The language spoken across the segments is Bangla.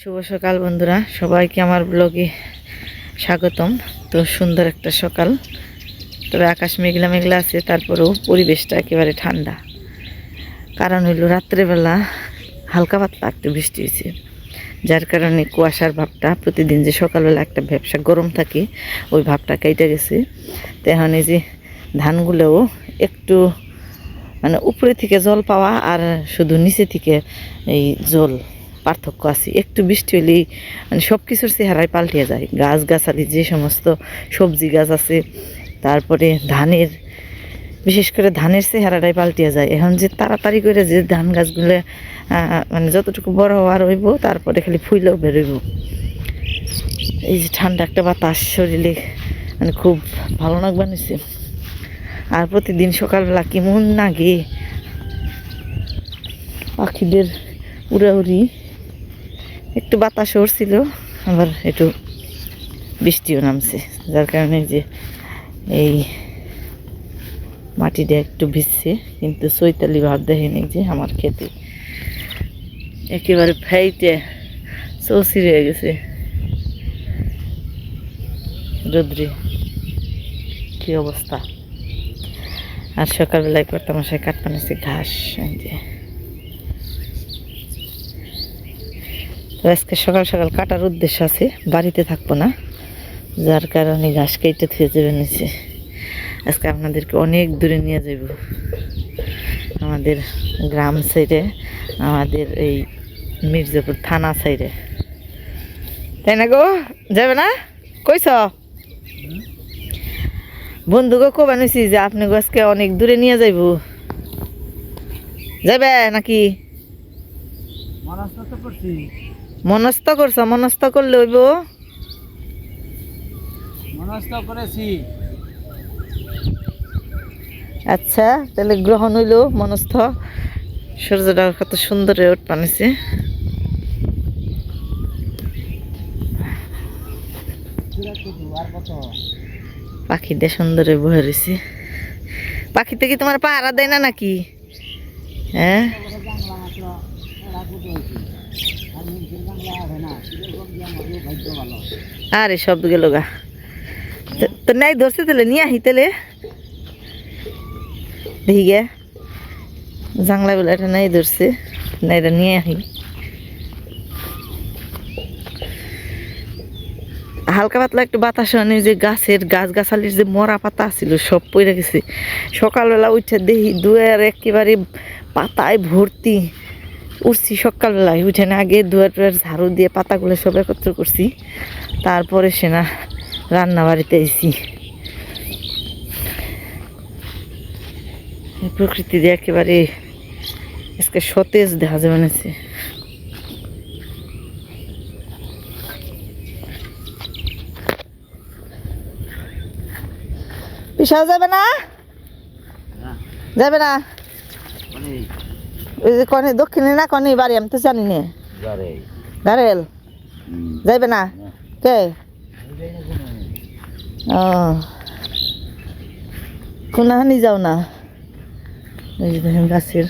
শুভ সকাল বন্ধুরা, সবাইকে আমার ব্লগে স্বাগতম। তো সুন্দর একটা সকাল, তবে আকাশ মেঘলা মেঘলা আছে, তারপরেও পরিবেশটা একেবারে ঠান্ডা। কারণ হইল রাত্রেবেলা হালকা পাতলা একটু বৃষ্টি হয়েছে, যার কারণে কুয়াশার ভাবটা, প্রতিদিন যে সকালবেলা একটা ভ্যাপসা গরম থাকে ওই ভাবটা কেটে গেছে। তো এখন এই যে ধানগুলোও একটু মানে উপরে থেকে জল পাওয়া আর শুধু নিচে থেকে এই জল পার্থক্য আছে। একটু বৃষ্টি হলেই মানে সব কিছুর চেহারায় পাল্টিয়ে যায়। গাছগাছালি যে সমস্ত সবজি গাছ আছে, তারপরে ধানের, বিশেষ করে ধানের চেহারাটাই পাল্টিয়ে যায়। এখন যে তাড়াতাড়ি করে যে ধান গাছগুলো মানে যতটুকু বড় হওয়ার হইব, তারপরে খালি ফুইলেও বেরোইব। এই যে ঠান্ডা একটা বাতাস শরীরে মানে খুব ভালো লাগবে নিছে। আর প্রতিদিন সকালবেলা কেমন লাগে পাখিদের উড়াউড়ি, একটু বাতাস উড়ছিল, আবার একটু বৃষ্টিও নামছে, যার কারণে যে এই মাটিটা একটু ভিজছে, কিন্তু চৈতালি ভাব দেখেনি যে আমার খেতে একেবারে ফাইটে চৌচি হয়ে গেছে রোদ্রে। কি অবস্থা! আর সকালবেলায় কর্তা মশাই কাটতে নিচ্ছে ঘাস। তো আজকে সকাল সকাল কাটার উদ্দেশ্য আছে, বাড়িতে থাকবো না, যার কারণে ঘাস কেটে থুয়ে যাবে নিচে। আজকে আপনাদেরকে অনেক দূরে নিয়ে যাব, আমাদের গ্রাম সাইডে, আমাদের এই মির্জাপুর থানা সাইডে। তাই না গো? যাবে না? কইস বন্ধুকে কবে নিছি যে আপনি আজকে অনেক দূরে নিয়ে যাইব, যাবে নাকি? মনস্থ করছ? মনস্থ করলে হইব। মনস্থ করেছি। আচ্ছা, তাহলে গ্রহণ হইল মনস্থ। সূর্যটা কত সুন্দর ওঠ পানিছে। পাখিটা সুন্দরে বহে রয়েছে। পাখিতে কি তোমার পাহারা দেয় না নাকি? হ্যাঁ, আরে সব গেল গা। তো নাই ধরছে, তাহলে নিয়ে আহি, তাহলে দেখি গে জাংলা বেলা এটা নাই ধরছে, না এটা নিয়ে আহি। হালকা পাতলা একটু বাতাস আনে, যে গাছের গাছগাছালির যে মরা পাতা ছিল সব পড়ে গেছে। সকালবেলা উঠে দেখি দুয়ার একেবারে পাতায় ভর্তি। উঠছি সকালবেলায়, উঠে না আগে দুয়ার টুয়ার ঝাড়ু দিয়ে পাতাগুলো সব একত্র করছি, তারপরে সে না রান্না বাড়িতে এসেছি। প্রকৃতি দিয়ে একেবারে আজকে সতেজ দেখা যাবে না। পিসাও যাবে না? যাবে না? ওই যে কনে দক্ষিণে না কনে বাড়ি, আমি তো জানি না। গারেল যাইবে না কে? ও কোনহানি যাও না? ওই যে দেখেন গাছের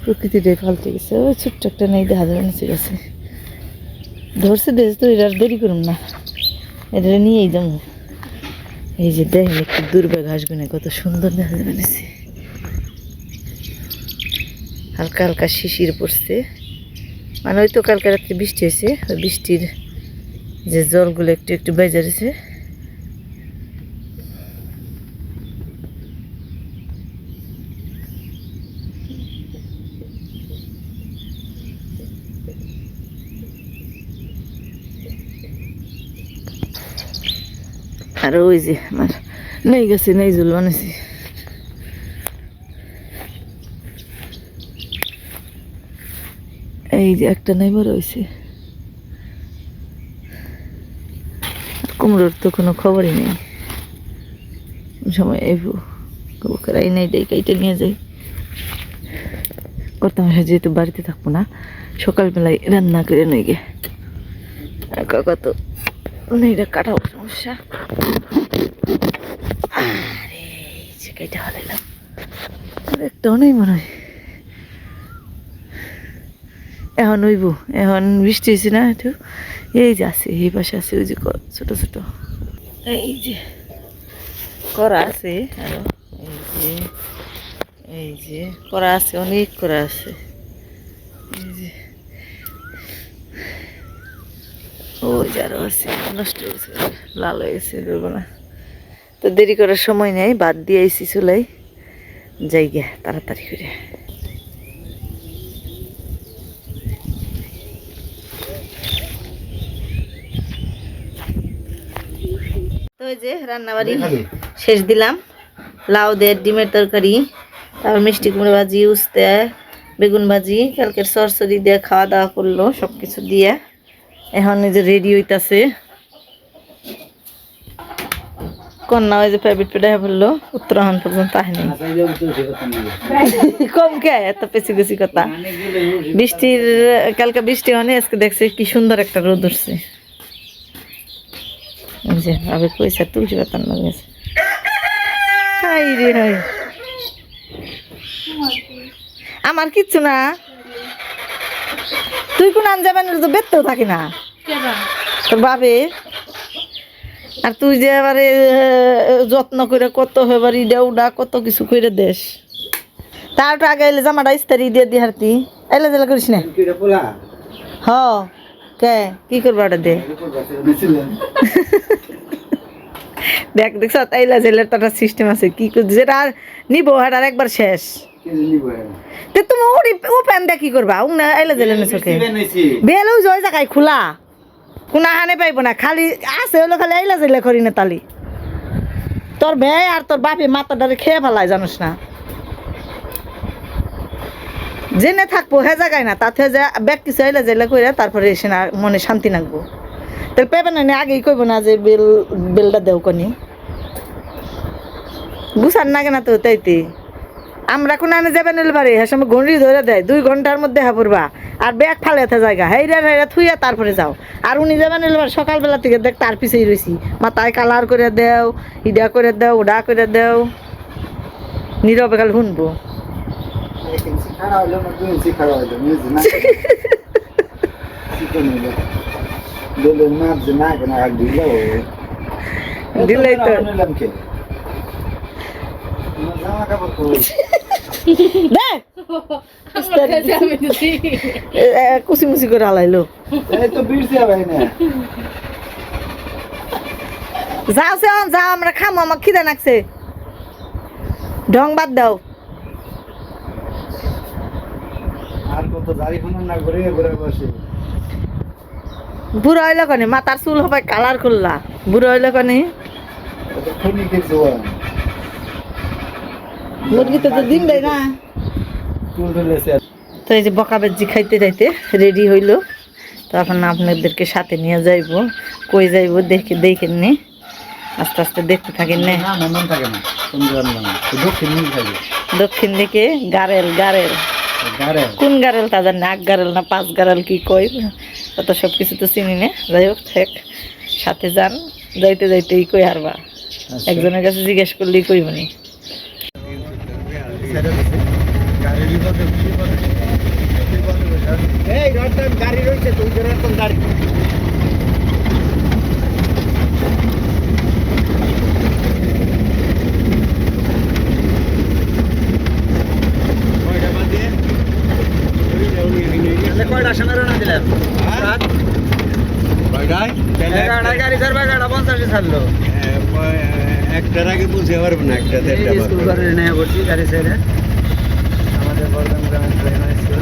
প্রকৃতিটাই পাল্টে গেছে। ওই ছোট্ট একটা নেই দেখা যাবে নিচে গাছে ধরছে, দেশ তো এটা দেরি করুন না, এটা নিয়েই যাবো। এই যে দেখেন একটু দূর্বা ঘাসগুলো কত সুন্দর দেখা যাবে নিচে। হালকা হালকা শিশির পড়ছে, মানে ওই তো কালকে রাত্রে বৃষ্টি হয়েছে, ওই বৃষ্টির যে জলগুলো একটু একটু বেজে রয়েছে। আর ওই যে আমার নেই গেছে, নেই জল বানাইছি। এই যে একটা নাই বড় হয়েছে। কুমড়োর তো কোনো খবরই নেই, সময় এই করাই নেই, দেয় কেটে নিয়ে যাই। করতাম যেহেতু বাড়িতে থাকবো না, সকালবেলায় রান্না করে নিয়ে গে। কাকা তো নেইটা কাটাও সমস্যা। আরে কেটে হারাইলাম, একটাও নেই মনে হয়। এখন হইব, এখন বৃষ্টি হয়েছে না একটু, এই যে আছে এই পাশে আছে ওই যে ছোট ছোট এই যে করা আছে আরো, এই যে এই যে করা আছে, অনেক করা আছে, এই যে ওই যে আরো আছে, নষ্ট হয়েছে, লাল হয়ে গেছে, ধরবো না। তো দেরি করার সময় নেই, বাদ দিয়ে আইসি চুলাই, যাই গে তাড়াতাড়ি করে। তো ওই যে রান্নাবাড়ি শেষ দিলাম, লাউ দিয়ে ডিমের তরকারি, তারপর মিষ্টি কুমড়ো ভাজি, উস্তে, বেগুন ভাজি, কালকের সরসরি দিয়ে খাওয়া দাওয়া করলো, সব কিছু দিয়ে এখন এই যে রেডি হইতাছে। কন্যা ওই যে প্রাইভেট পেটায় বললো, উত্তরাখণ্ড পর্যন্ত আসেনি। কম কে এত পেছি পেছি কথা, বৃষ্টির কালকে বৃষ্টি মানে আজকে দেখছে কি সুন্দর একটা রোদ উঠছে। এই যে আবে পয়সা তুলসী পাতার লাগেছে, হাই রে হাই, আমার কিচ্ছু না, তুই কোন আনজাবেন তো বেতেও থাকি না তোর বাবে, আর তুই যে এবারে যত্ন করে কত এবার ইডা উডা কত কিছু করে দেশ, তার আগে এলে জামাটা ইস্তারি দিয়ে দি হারতি, এলে জেলা করিস না। হ কে কি করবো ওটা দে, দেখ দেখছ তাইলা জেলের তো একটা সিস্টেম আছে, কি যেটা আর নিবো আর একবার শেষ, তুমি ও প্যান দিয়ে কি করবা ও না এলে জেলে চোখে বেলেও জয় জায়গায় খোলা কোনো হানে পাইব না, খালি আছে হলো খালি এলা জেলে করি না তালি, তোর ভাই আর তোর বাপে মাথাটারে খেয়ে ফেলায় জানোস না, জেনে থাকবো হে জায়গায় না, তাতে যে ব্যাগ কিছু এলা জেলে করে তারপরে এসে না মনে শান্তি নাকবো, তাহলে পেবে না আগেই কইব না যে বেলটা দেও কনি গুছান নাগে না তো, তাইতে আমরা কোন আনে যাবেন এলবারে হ্যাঁ সময় ঘড়ি ধরে দেয় 2 ঘন্টার মধ্যে হা পড়বা, আর ব্যাগ ফালেতে জায়গা হেইরা হেইরা থুইয়া তারপরে যাও, আর উনি যাবেন এলবার সকালবেলা থেকে দেখ তার পিছেই রয়েছি, মাথায় কালার করে দেও, ইডা করে দেও, ওডা করে দেও, নীরবে খালি শুনবো। দিলেই তো কুচি মুচি করে হালাইলো, যাও সে যাও আমরা খামো, আমার খিদে লাগছে, ঢং বাদ দাও। বুড়ো হইলো কনে মাথার চুল হবে কালার করলা, বুড়ো হইলো কনে মুরগি তো দিন দেয় না। তো এই যে বকা বেজি খাইতে যাইতে রেডি হইলো, তখন আপনাদেরকে সাথে নিয়ে যাইব, কই যাইব দেখে দেখেন নি, আস্তে আস্তে দেখতে থাকেন না। দক্ষিণ দিকে গারেল, গারেল কোন গারেল তা জানি, 8 গারেল না 5 গারেল কি কই, অত সব কিছু তো চিনি না, যাই হোক থাক সাথে যান, যাইতে যাইতেই কই হারবা, একজনের কাছে জিজ্ঞেস করলেই কইবনি। গাড়ি রয়েছে তো গাড়ি কয়টা সময় রান্না দিলেন? গাড়ি ছাড়বা, গাড়া 50 ছাড়লো, একটার আগে বুঝতে পারবো না, একটা স্কুল করে নিয়ে বসছি গাড়ি ছেড়ে, আমাদের বর্ধমান গ্রামের প্রাইমারি স্কুল।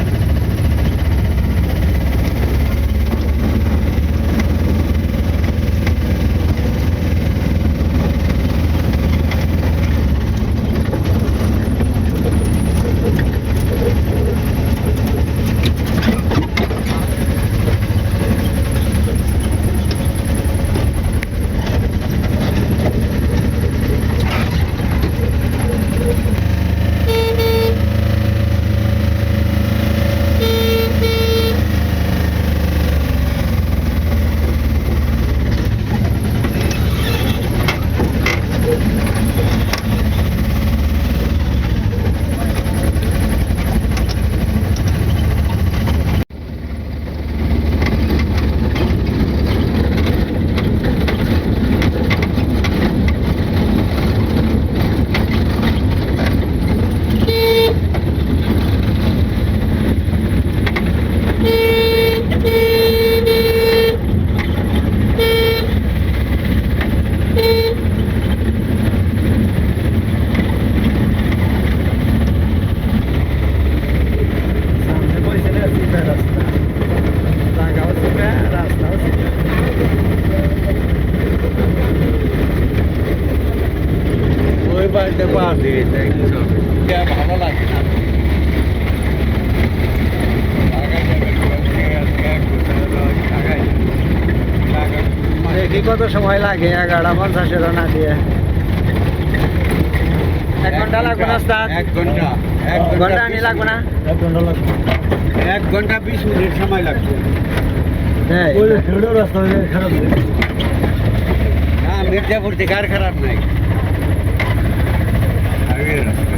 কত সময় লাগে 11:50 রওনা দিয়ে 1 ঘন্টা লাগবে না ওস্তাদ 1 ঘন্টা 1 ঘন্টা আনি লাগবে না 1 ঘন্টা লাগবে 1 ঘন্টা 20 মিনিট সময় লাগবে হ্যাঁ ওই ছেড়ে রাস্তা খারাপ না মির্জাপুর থেকে আর খারাপ নাই আগের রাস্তা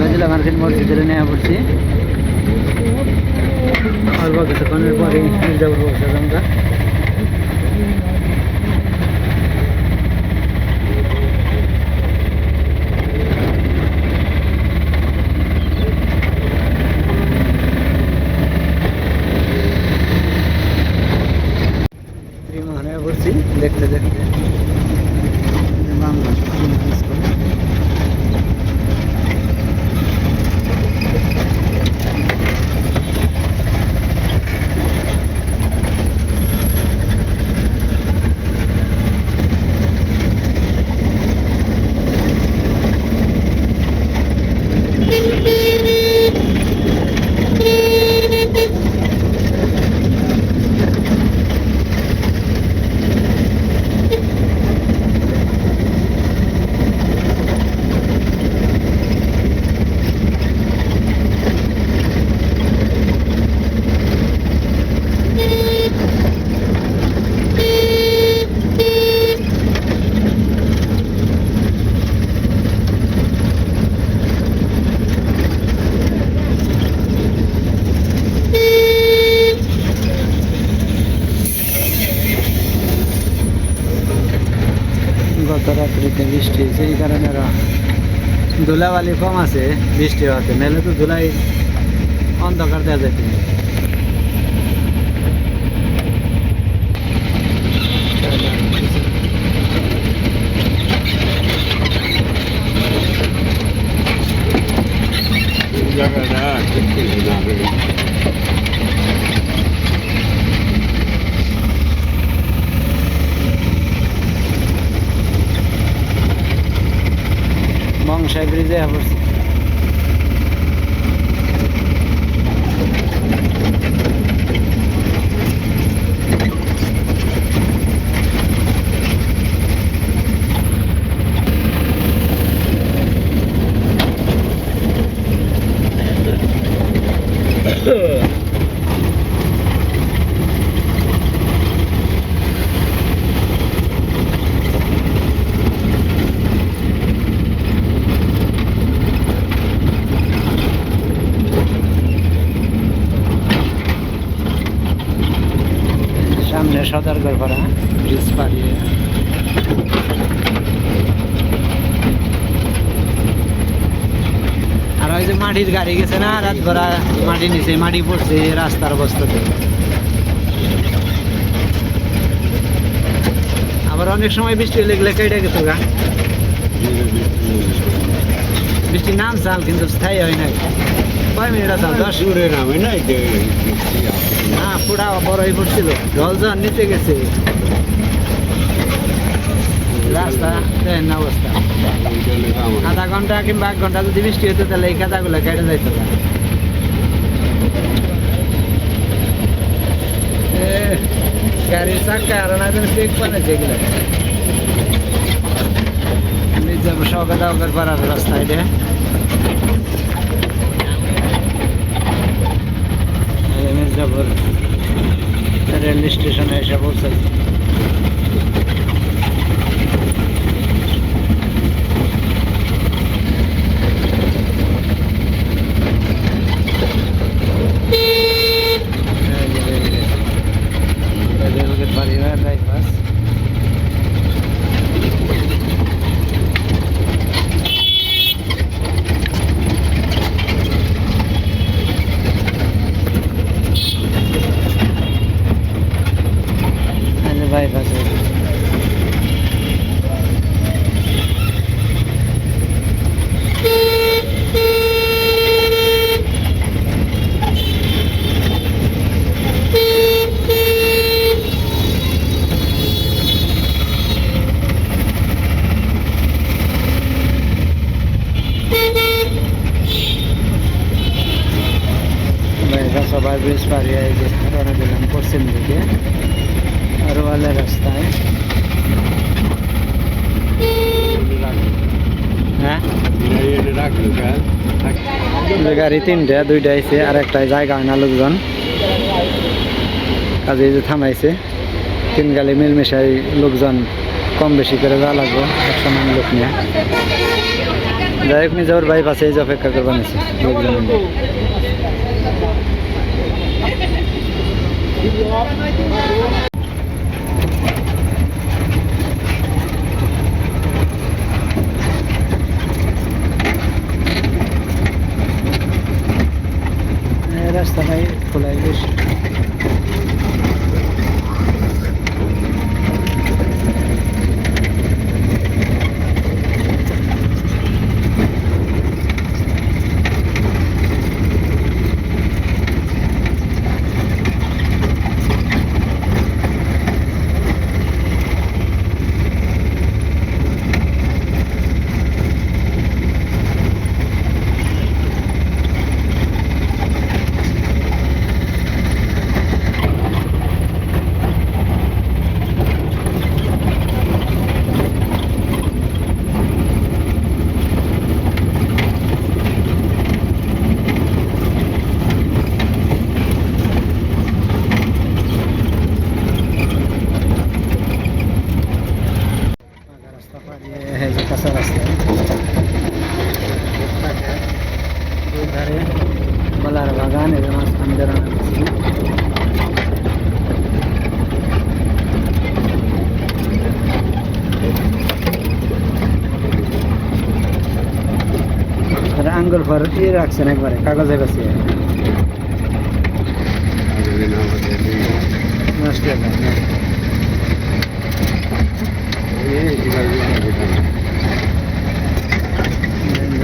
মেজিলা মার্কেট মসজিদে নিয়ে পড়ছি অল্প কিছুক্ষণের পরে মির্জাপুর পৌঁছে আমরা ত্রিমোহনে পড়ছি দেখতে দেখতে গত রাত্রিতে বৃষ্টি হয়েছে এই কারণে ধুলাবালি কম আছে বৃষ্টি হতে নাহলে তো ধুলাই অন্ধকার দেওয়া যেত জায়গাটা দেখতে না মংসাই ব্রিজে পড়ছি সামনে সদরগড় পাড়া ব্রিজ পাড়িয়ে আর ওই যে মাটির গাড়ি গেছে না রাত ভরা মাটি নিচে মাটি পড়ছে রাস্তার অবস্থাতে আবার অনেক সময় বৃষ্টি লেগলে কেটে গেছে গা বৃষ্টির নাম চাল কিন্তু স্থায়ী হয় নাই কয় মিনিট আছে 10 দূরে নামে না না পুরা বড়ই পড়ছিল জল যখন নিচে গেছে রাস্তা দেখেন না অবস্থা আধা ঘন্টা কিংবা 1 ঘন্টা যদি বৃষ্টি হতো তাহলে এই কাদাগুলো কেটে যাইতো না গাড়ির চাক্কা আর না যেন চেক বানাইছে এগুলো যাবো সকাল দাওয়ার পাড়ার রাস্তা এটা মির্জাপুর রেল স্টেশনে এসে পৌঁছাইছি বাইপাস বাইপাস সবাই ব্রিজ পাড়িয়ে রওনা দিলাম পশ্চিম দিকে আর সকালের রাস্তায় হ্যাঁ যে গাড়ি তিনটা, দুইটা আইছে আর একটা জায়গা হয় না লোকজন, কাজে যে থামাইছে। তিন গালি মিলমিশাই লোকজন কম বেশি করে যাওয়া লাগবো, একশো মান লোক নিয়ে। যাই হোক নিজের ভাই পাশে এই যে অপেক্ষা করবার নিছে লোকজন নিয়ে। রাস্তাটাই খোলাই বেশি। রাস্তা পাড়িয়ে এই যে কাঁচা রাস্তা, দুই ধারে কলার বাগান, এবং মাঝখান বেড়ানো আছে। আঙ্গুল ফর দিয়ে রাখছেন একবারে কাগজে বেশি নষ্ট হয়ে যায়।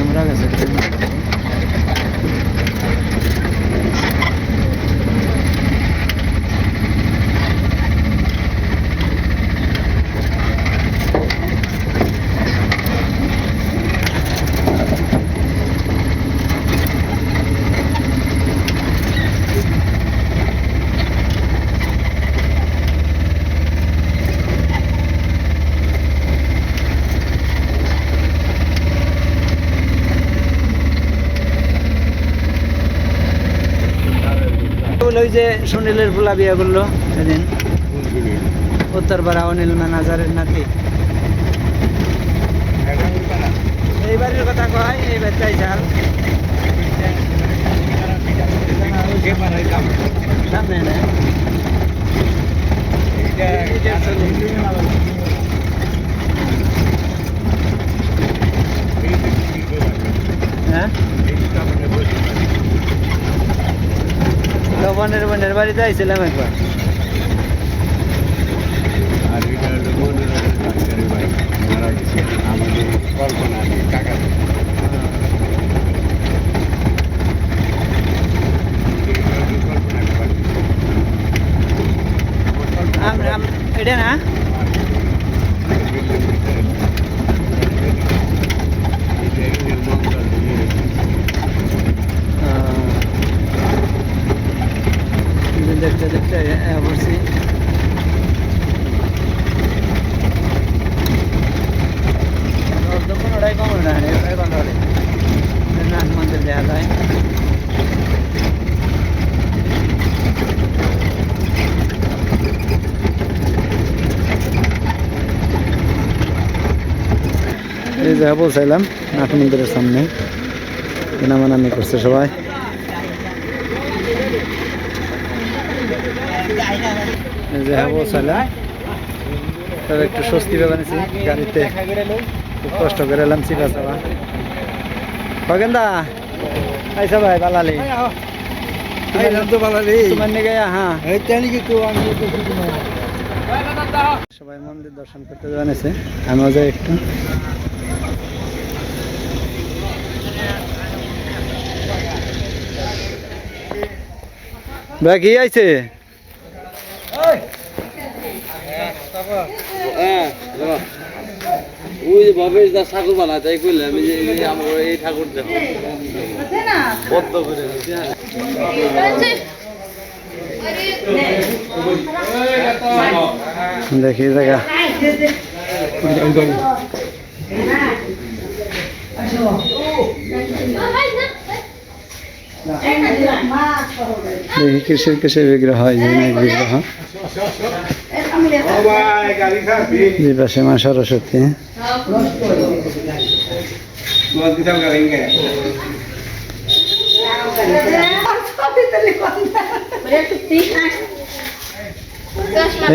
আমরা গেছে ওই যে সুনীলের ফুলা বিয়ে করলো সেদিন, উত্তরপাড়া অনিল ম্যানেজারের নাতি। এই বাড়ির কথা কয়, এই বাড়িটাই চাল সামনে না। হ্যাঁ লবণের বোনের বাড়িতে আইছিলাম একবার। এটা না দেখতে দেখতে বসছি। কোনোটাই কম না, নাথ মন্দির দেখা যায়। এই জায়গা পৌঁছাইলাম নাথ মন্দিরের সামনে, নামানামি করছে সবাই। এই জায়গা পৌঁছাইলাম, তবে একটু স্বস্তি পেয়েছি গাড়িতে, খুব কষ্ট করে এলাম চিপা চাপা। খগেন্দা আইসা ভাই বালালি তোমার নিয়ে গিয়ে, হ্যাঁ সবাই মন্দির দর্শন করতে জানিয়েছে, আমিও যাই একটু। ভাই কি আইছে? ওই ভবেশ দা ঠাকুর বানা তাই কইলাম যে আমার এই ঠাকুর দেখো বদ্ধ করে দেখি জায়গা দেখি কিসের কিসের বিগ্রহ হয় বিনায়ক বিগ্রহ দুই পাশে মা সরস্বতী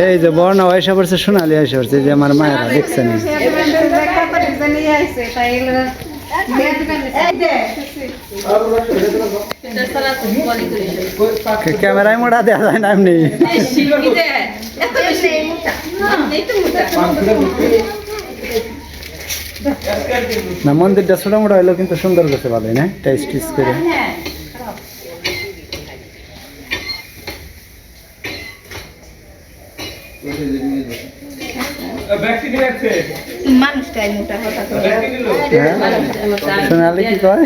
এই যে বর্ণা আয়সা পড়ছে সোনালি আয়সা পড়ছে যে আমার মায়েরা দেখছেন ক্যামেরায় মোড়া দেওয়া যায় না এমনি না মন্দিরটা ছোট মোটা হইলো কিন্তু সুন্দর করছে ভালোই না টাইস টিস করে সোনালি কি কয়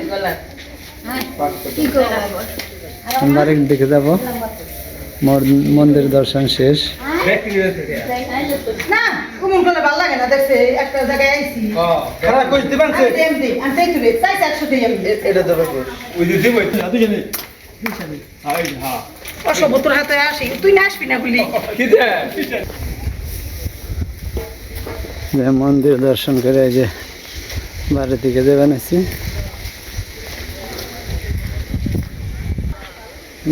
বাড়ির দিকে যাব মন্দির দর্শন শেষ হাতে আসি তুই না আসবি না বলি যে মন্দির দর্শন করে এই যে বাড়ির দিকে যে বানাইছি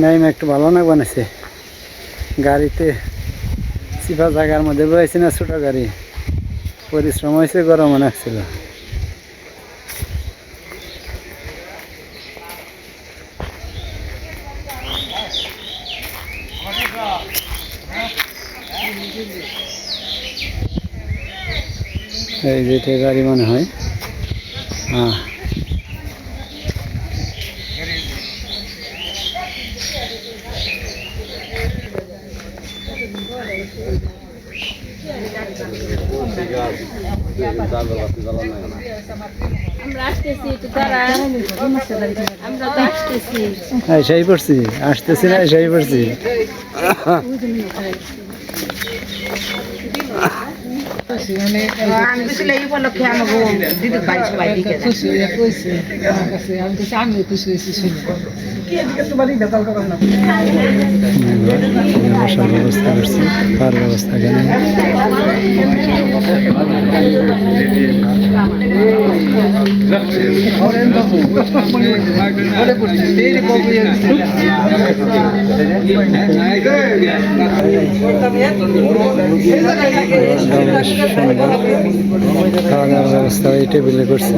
নাইম একটু ভালো না বানাইছে গাড়িতে চিপা জায়গার মধ্যে বয়েছি না ছোট গাড়ি পরিশ্রম হয়েছে গরম লাগছিল এই যেটা গাড়ি মনে হয় হ্যাঁ সেই পড়ছি আসতেছি না সেই পড়ছি ব্যবস্থা করছি খাওয়ার ব্যবস্থা কেন খাওয়া দাওয়ার ব্যবস্থা এই টেবিলে করছে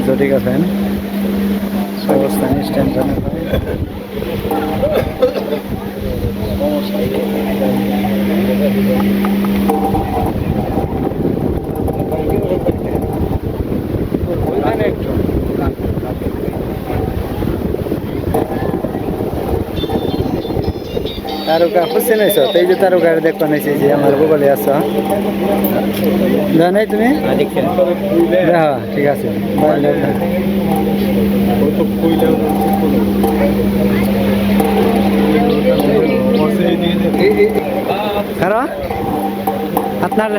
জটিকা ফ্যান অবস্থানে স্ট্যান্ড ফ্যান তারকা খুঁজছে নাইছ তো এই যে তারকার দেখবা নাইছে যে আমার গুগলে আছো জানাই তুমি দেখা ঠিক আছে কারণ আপনার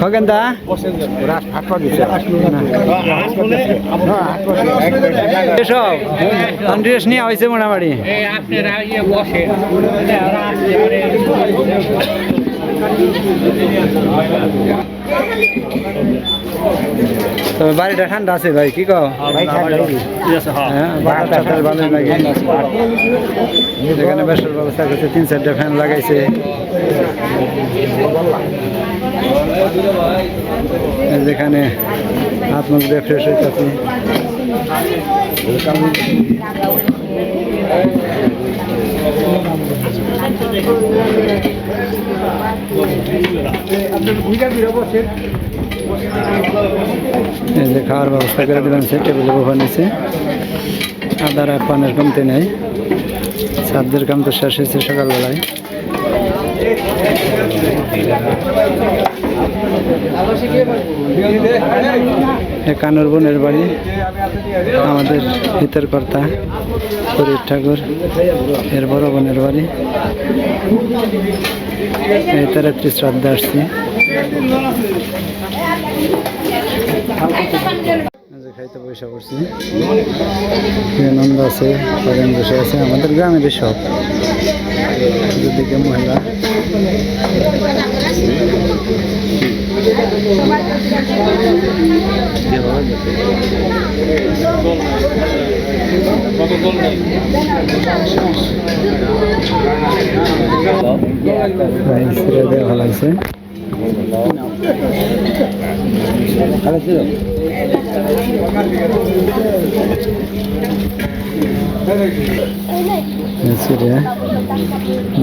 খগেন্দা এসব ড্রেস নিয়ে হয়েছে মোটামুটি তবে বাড়িটা ঠান্ডা আছে ভাই কি কও ভালোই লাগে এখানে বেসার ব্যবস্থা করছে 3-4টা ফ্যান লাগাইছে যেখানে হাত মুখ দিয়ে ফ্রেশ হইতেছে আপনার ভূমিকা বিরোধ এই যে খাওয়ার ব্যবস্থা করে দিলাম, সে টেবিলে বসে নিছে। আদার আর পানের কমতে নেই। সাধ্যের কাম তো শেষ হয়েছে সকালবেলায়। কানুর বোনের বাড়ি, আমাদের হিতের কর্তা ফরিদ ঠাকুর এর বড় বোনের বাড়ি। এই তারাত্রি শ্রাদ্ধা আসছি। খাইতে পয়সা করছি, নন্দ আছে, বসে আছে, আমাদের গ্রামের সব দুদিকে মহিলা। ভালো লাগছে।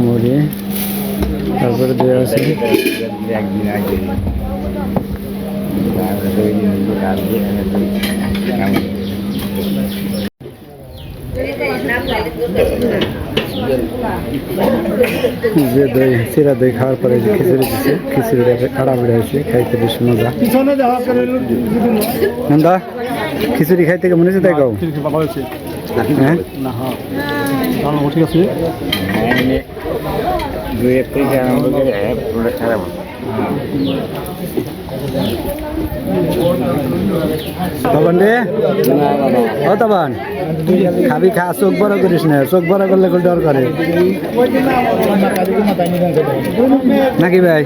মুড়ি তারপরে দেওয়া আছে যে দই, চিরা দই খাওয়ার পরে যে খিচুড়ি দিচ্ছে, খিচুড়িটা খারাপ হয়েছে, খাইতে বেশ মজা। নন্দা খিচুড়ি খাইতে কেমন হয়েছে তাই কাউ? হ্যাঁ ঠিক আছে। তখন রে ও তখন খাবি খা, চোখ বড় করিস না, চোখ বড় করলে ডর করে নাকি ভাই?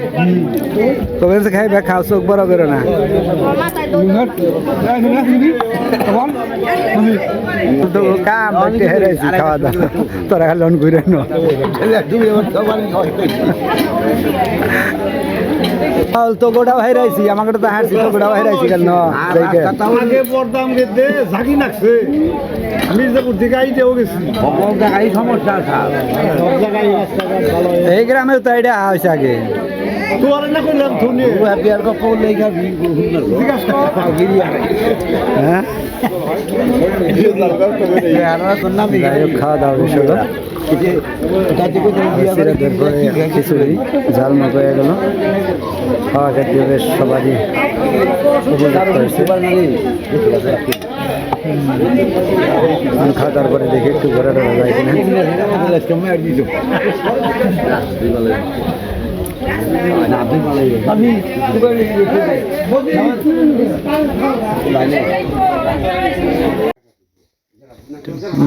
তখন খাই ভাই খাও, চোখ বড় করে না। কাম হেরাইছি খাওয়া দাওয়া, তোরা খালি অন ঘুরে তো গোটা হেরাইছি, আমাকে তো হারছি, তো গোটা হেরাইছি কেন? এই গ্রামে তো এটা হয়েছে আগে। খাওয়া দাওয়া বিষয় খিচুড়ি ঝাল মতো হয়ে গেল, খাওয়া খেতে বেশ সবারই খাওয়া দাওয়ার পরে দেখি একটু ঘোরা টোরা যায় কিনা।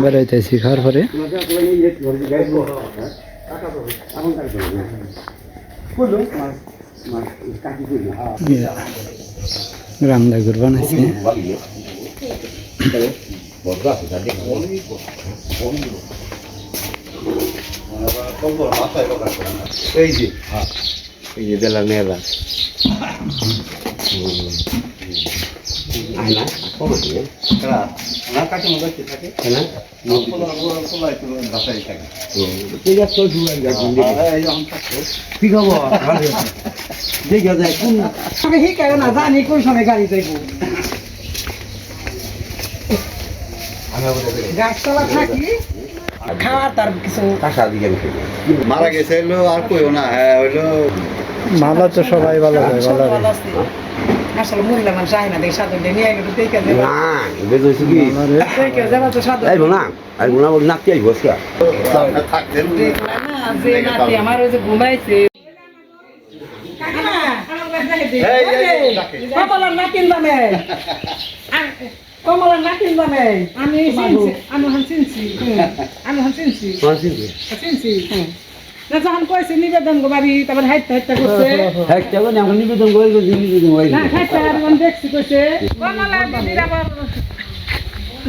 বেড়াইতেছি খাওয়ার পরে রামদা গুড় বানাইছে। এই যে বেলা মেলা আয়না কি খবর? দেখা যায় কোন শিখায় না, জানি কোন সময় গাড়ি যাইব। গাছতলা থাকি খাওয়া তার কিছু মারা গেছে আর কইও না। হ্যাঁ হইলো ভালো তো সবাই ভালো হয়, ভালো আসলে মহিলা মানুষ আয় না, দেখে সাধন নিয়ে গেল দেখে যাবো না বেজইছি কি দেখে যাবো তো সাধন আইবো না বল নাকি আইবো আজকে থাকতেন না যে নাতি আমার ওই যে ঘুমাইছে কমলার নাতিন দামে কমলার নাতিন দামে আমি চিনছি যখন কইছে নিবেদন বাড়ি তারপর হাইটটা হাইটটা করছে নিবেদন করে না হাইটটা আর দেখছি কইছে কমলা দিদির আবার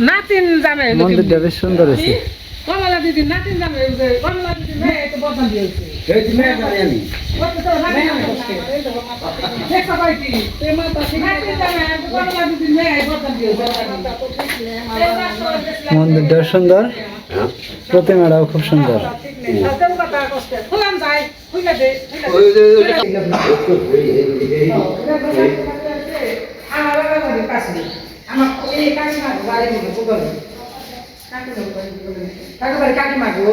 নাতিন জানে মন্দিরটা বেশ সুন্দর হয়েছে। কমলা দিদির নাতিন জানে কমলা দিদির মেয়ে তো বদনাম দিয়েছে এই মেয়ে জানি আমি কত তো নাতিন করছে দেখা পাইছি তে মাতা নাতিন জানে কমলা দিদির মেয়ে বদনাম দিয়েছে। মন্দিরটা সুন্দর, প্রতিমাটাও খুব সুন্দর। ফুলাম যায় ফুলে দে কাছে আমার এই কাকিমা বাড়ি থেকে বলে কাকিমার কাকিমা গো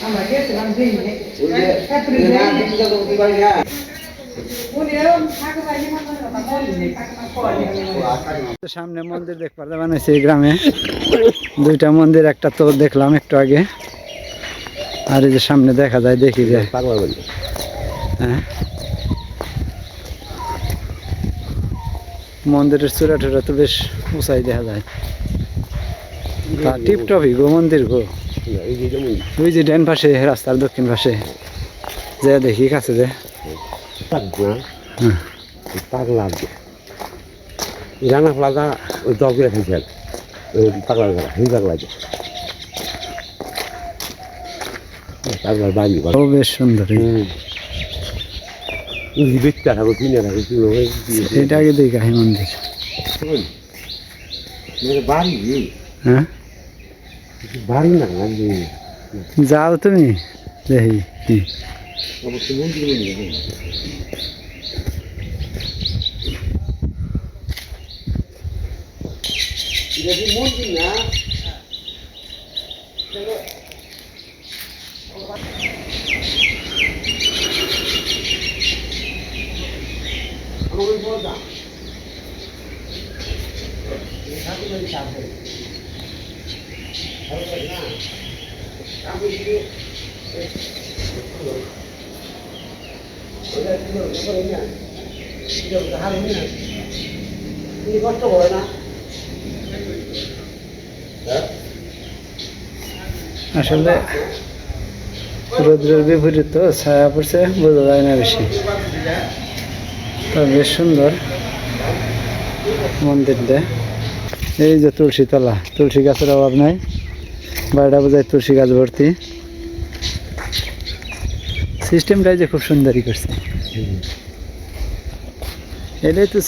আমরা গেছিলাম দিনে সামনে মন্দির দেখতে বানাইছে এই গ্রামে, দুইটা মন্দির, একটা তো দেখলাম একটু আগে, আর এই যে সামনে দেখা যায়, দেখি যে হ্যাঁ মন্দিরের চূড়া টুড়া তো বেশ উঁচাই দেখা যায়, টিপটপই গো মন্দির গো। ওই যে ডান পাশে রাস্তার দক্ষিণ পাশে যে দেখি কাছে যে পাগলা রানা প্লাজা ওই দরকার খাইছে ওই পাগলা এই পাগলা পাগলার বাড়ি ও বেশ সুন্দর, বেচতে থাকো কিনে থাকো এটা আগে দেখা এই মন্দির। বাড়ি হ্যাঁ বাড়ি না যাও তুমি দেখি কি অবশ্যই মন্দির মন্দির না কষ্ট করে না আসলে রোদ্রের বিপরীত তো ছায়া পড়ছে, বোঝা যায় না বেশি, তো বেশ সুন্দর মন্দিরটা। এই যে তুলসী তলা, তুলসী গাছের অভাব নাই, বাড়িটা বোঝায় তুলসী গাছ ভর্তি, সিস্টেমটাই যে খুব সুন্দরই করছে। এটাই তো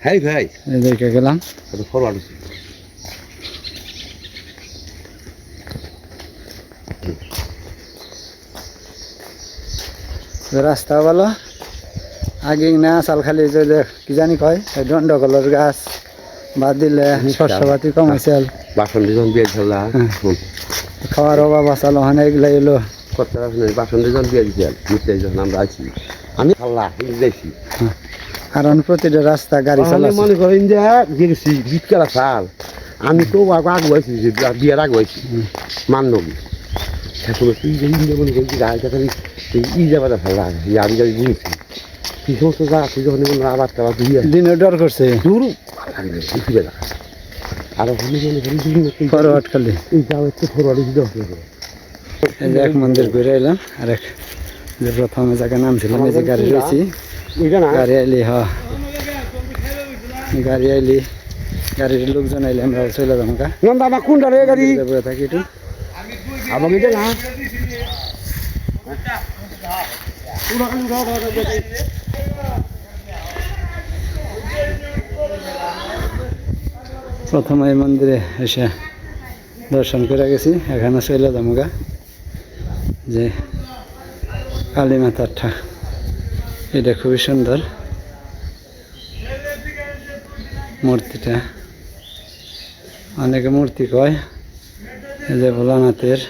হ্যাঁ ভাই দেখে গেলাম। ফরওয়ার্ড রাস্তা ভালো, আগে না চাল খালি যে কি জানি কয় দণ্ডকলের গাছ বাদ দিলে শস্যপাতি কম হয়েছে, বাসন যখন বিয়ে খেলা খাওয়ার অভাব আসাল, ওখানে এগুলো এলো করতে বাসন যখন বিয়ে দিচ্ছে ঘুরতে যখন আমরা আছি আমি খাল্লা দেখছি, কারণ প্রতিটা রাস্তা গাড়ি আমি চালাচ্ছে। মনে করেন যে গেছি শীতকালা সাল আমি তো আগুয়াইছি বিয়ের আগুয়াইছি মান্নবী এখন তুই যে ইন্ডিয়া মনে করছি গাড়িটা খালি ই যাবার ভালো আমি গাড়ি ঘুরছি কি সমস্ত যা আছে যখন আবার টাবার দিয়ে দিনে ডর করছে দূর আর ওখানে মনে করি ফরওয়ার্ড খালি। এই যাও একটু ফরওয়ার্ডে দিতে হবে এই যে এক মন্দির ঘুরে এলাম, আর এক যে প্রথমে জায়গায় নামছিলাম, এই যে গাড়ি রয়েছি, গাড়ি আইলি গাড়ি আইলি গাড়ির লোকজন আইলে আমরা চলে যাবো গা নন্দা আমার কোনটা রে গাড়ি বসে থাকি একটু। আমাকে এটা না প্রথমে এই মন্দিরে এসে দর্শন করে গেছি, এখানে চলে যাবো গা যে কালী মাতার ঠা, এটা খুবই সুন্দর মূর্তিটা, অনেকে মূর্তি কয়, এই যে ভোলানাথের।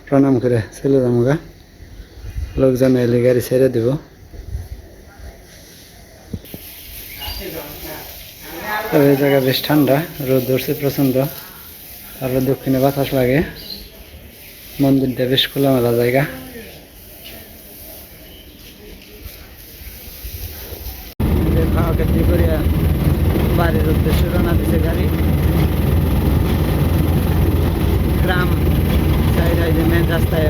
প্রণাম করে চলে যাবো গা, লোকজন এলে গাড়ি ছেড়ে দেব। এই জায়গা বেশ ঠান্ডা, রোদ ধরছে প্রচণ্ড, তারপরে দক্ষিণে বাতাস লাগে, মন্দিরটা বেশ খোলামেলা জায়গা। খাওয়া খেতে করে বাড়ির উদ্দেশ্যে রওনা দিছে গাড়ি, গ্রাম সাইড যে মেন রাস্তায়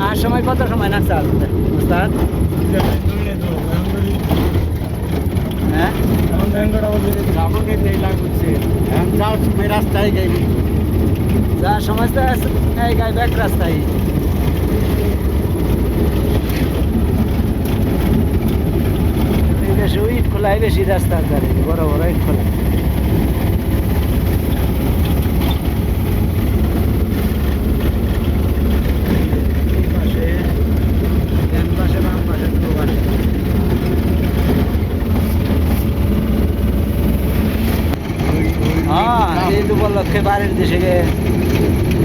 আর সময় কত সময় নাকছে উস্তাদ? রাস্তায় যাইবি যা সমস্যা এই গাই ব্যাক রাস্তায় বেশি ইট খোলাই বেশি রাস্তার ধারে বড় বড় ইট খোলা হ্যাঁ এই উপলক্ষে বাড়ির দেশে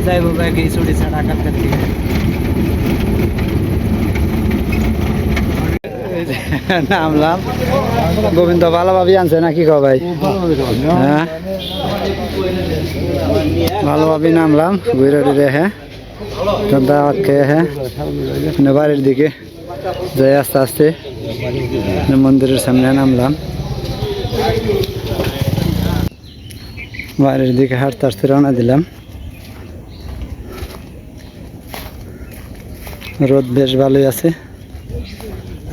যাইব ব্যাগে ছুটি ছাড়া কালকের থেকে নামলাম গোবিন্দ ভালোভাবে আনছে নাকি ক ভাই হ্যাঁ ভালোভাবে নামলাম ঘুরে টুরে হ্যাঁ দাওয়াত খেয়ে হ্যাঁ বাড়ির দিকে যাই আস্তে আস্তে মন্দিরের সামনে নামলাম বাড়ির দিকে হাঁটতে হাঁটতে রওনা দিলাম রোদ বেশ ভালোই আছে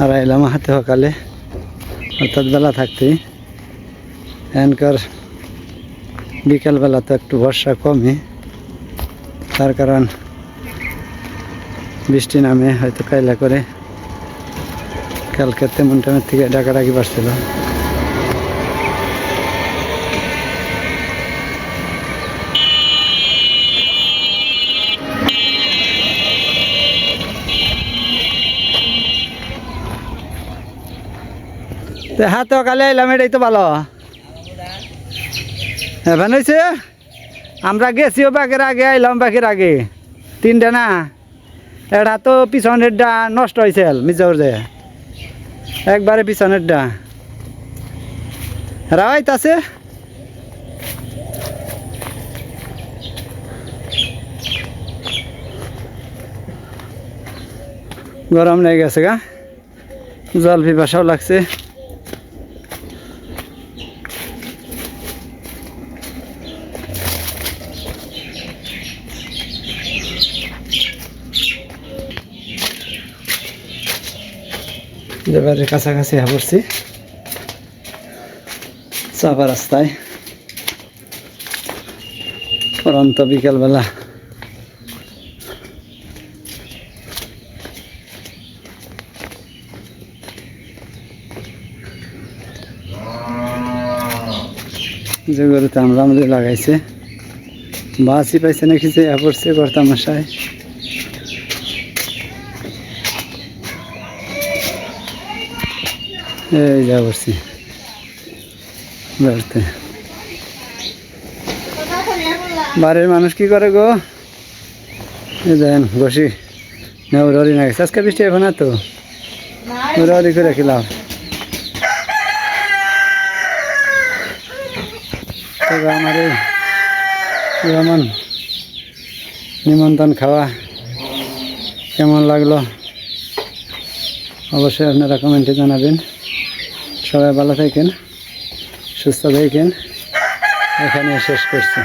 আর এলাম হাতে সকালে অর্থাৎ বেলা থাকতেই এনকার বিকেলবেলা তো একটু বর্ষা কমই তার কারণ বৃষ্টি নামে হয়তো কাইলা করে কালকে তেমন টাইমের থেকে ডাকাডাকি বাড়ছিল হ্যাঁ তো কালে এলাম এটাই তো ভালো এখন হয়েছে আমরা গেছিও বাঘের আগে আইলাম বাঘের আগে 3টা না এটা তো পিছনেরটা নষ্ট হয়েছে মিজোর যে একবারে পিছনেরটা রাইত আছে গরম লেগে গেছে গা জল পিপাসাও লাগছে এবারে কাছাকাছি পড়ছি চাপা রাস্তায় পরন্ত বিকেলবেলা যে গরুতে আমরা লাগাইছে বাসি পাইছে নাকি যে পড়ছে কর্তামশায় এই যা করছি বেড়াতে বাড়ির মানুষ কি করে গো এই দেন বসি না উড়ি না গেছে আজকে বৃষ্টি এখন না তো উড়ি করে রাখিলাম তবে আমার যেমন নিমন্ত্রণ খাওয়া কেমন লাগলো অবশ্যই আপনারা কমেন্টে জানাবেন সবাই ভালো থাকেন সুস্থ থাকেন এখানে শেষ করছি।